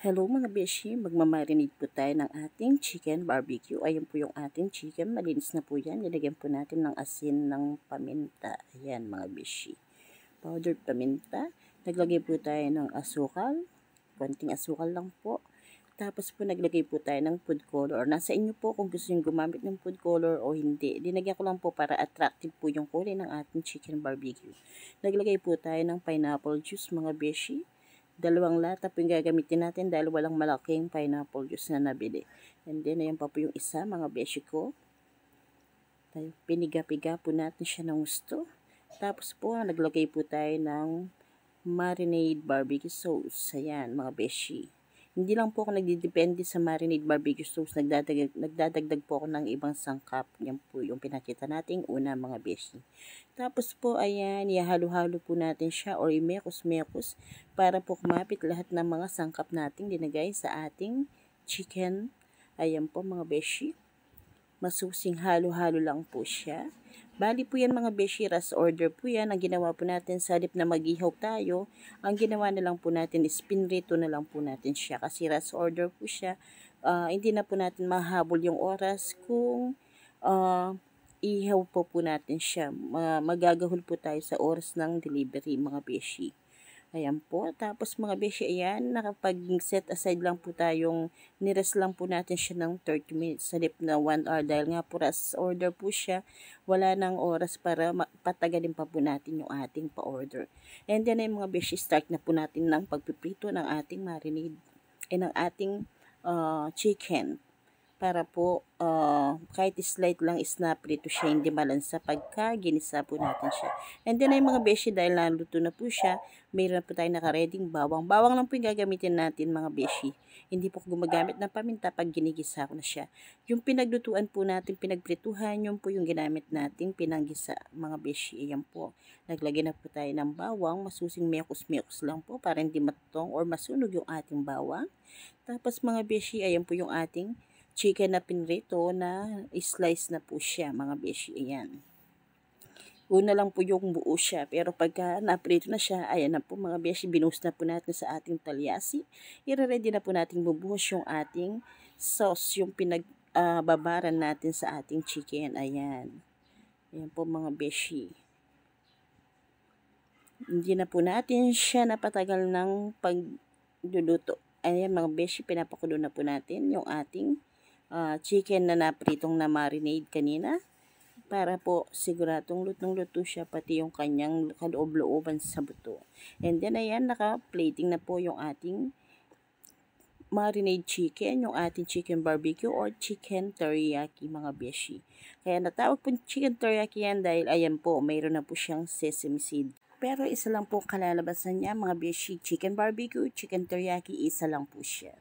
Hello mga beshi, magmamarinate po tayo ng ating chicken barbecue. Ayan po yung ating chicken, malinis na po yan. Nilagyan po natin ng asin ng paminta. Ayan mga beshi. Powdered paminta. Naglagay po tayo ng asukal. Konting asukal lang po. Tapos po naglagay po tayo ng food color. Nasa inyo po kung gusto nyo gumamit ng food color o hindi. Dinagyan ko lang po para attractive po yung kulay ng ating chicken barbecue. Naglagay po tayo ng pineapple juice mga beshi. 2 lata po yung gagamitin natin dahil walang malaking pineapple juice na nabili. And then, ayan pa po yung isa, mga beshi ko. Piniga-piga po natin siya ng gusto. Tapos po, naglagay po tayo ng marinade barbecue sauce. Ayan, mga beshi. Hindi lang po ako nagdidepende sa marinade barbecue sauce. Nagdadagdag po ako ng ibang sangkap. Yan po yung pinakita natin una mga beshi. Tapos po, ayan, ihalo-halo po natin siya or imekos-mekos para po kumapit lahat ng mga sangkap natin dinagay sa ating chicken. Ayan po mga beshi. Masusing halo-halo lang po siya. Bali po yan mga beshi, ras order po yan. Ang ginawa po natin sa halip na mag-ihaw tayo, ang ginawa na lang po natin is pinrito na lang po natin siya. Kasi ras order po siya. Hindi na po natin mahabol yung oras kung ihaw po natin siya. Magagahol po tayo sa oras ng delivery mga beshi. Ayan po. Tapos mga beshi, ayan, nakapag-set aside lang po tayong, nirest lang po natin siya ng 30 minutes sa lip na 1 hour. Dahil nga po ras order po siya, wala nang oras para patagalin pa po natin yung ating pa-order. And then ay mga beshi, start na po natin ng pagpiprito ng ating marinade, ng ating chicken. Para po kahit slight lang snap prito siya, hindi malansa pagka ginisa po natin siya. And then ay mga beshi, dahil naluto na po siya, mayroon na po tayo nakareding bawang. Bawang lang po yung gagamitin natin mga beshi. Hindi po gumagamit ng paminta pag ginigisa ko na siya. Yung pinaglutuan po natin, pinagprituhan, yun po yung ginamit natin pinanggisa mga beshi. Ayan po. Naglagay na po tayo ng bawang, masusing mekos-mekos lang po para hindi matutong or masunog yung ating bawang. Tapos mga beshi, ayan po yung ating chicken na pinrito na slice na po siya mga beshi. Ayan. Una lang po yung buo siya. Pero pagka naprito na siya, ayan na po mga beshi, binuhos na po natin sa ating talyasi. I-ready na po natin bubuhos yung ating sauce, yung pinagbabaran natin sa ating chicken. Ayan. Ayan po mga beshi. Hindi na po natin siya napatagal ng pagluluto. Ayan mga beshi, pinapakulo na po natin yung ating chicken na napritong na marinade kanina para po siguradong lutong-luto siya, pati yung kanyang kaloob-looban sa buto. And then ayan, naka-plating na po yung ating marinade chicken, yung ating chicken barbecue or chicken teriyaki mga beshi. Kaya natawag po chicken teriyaki yan dahil ayan po, mayroon na po siyang sesame seed. Pero isa lang po kalalabasan niya mga beshi, chicken barbecue, chicken teriyaki, isa lang po siya.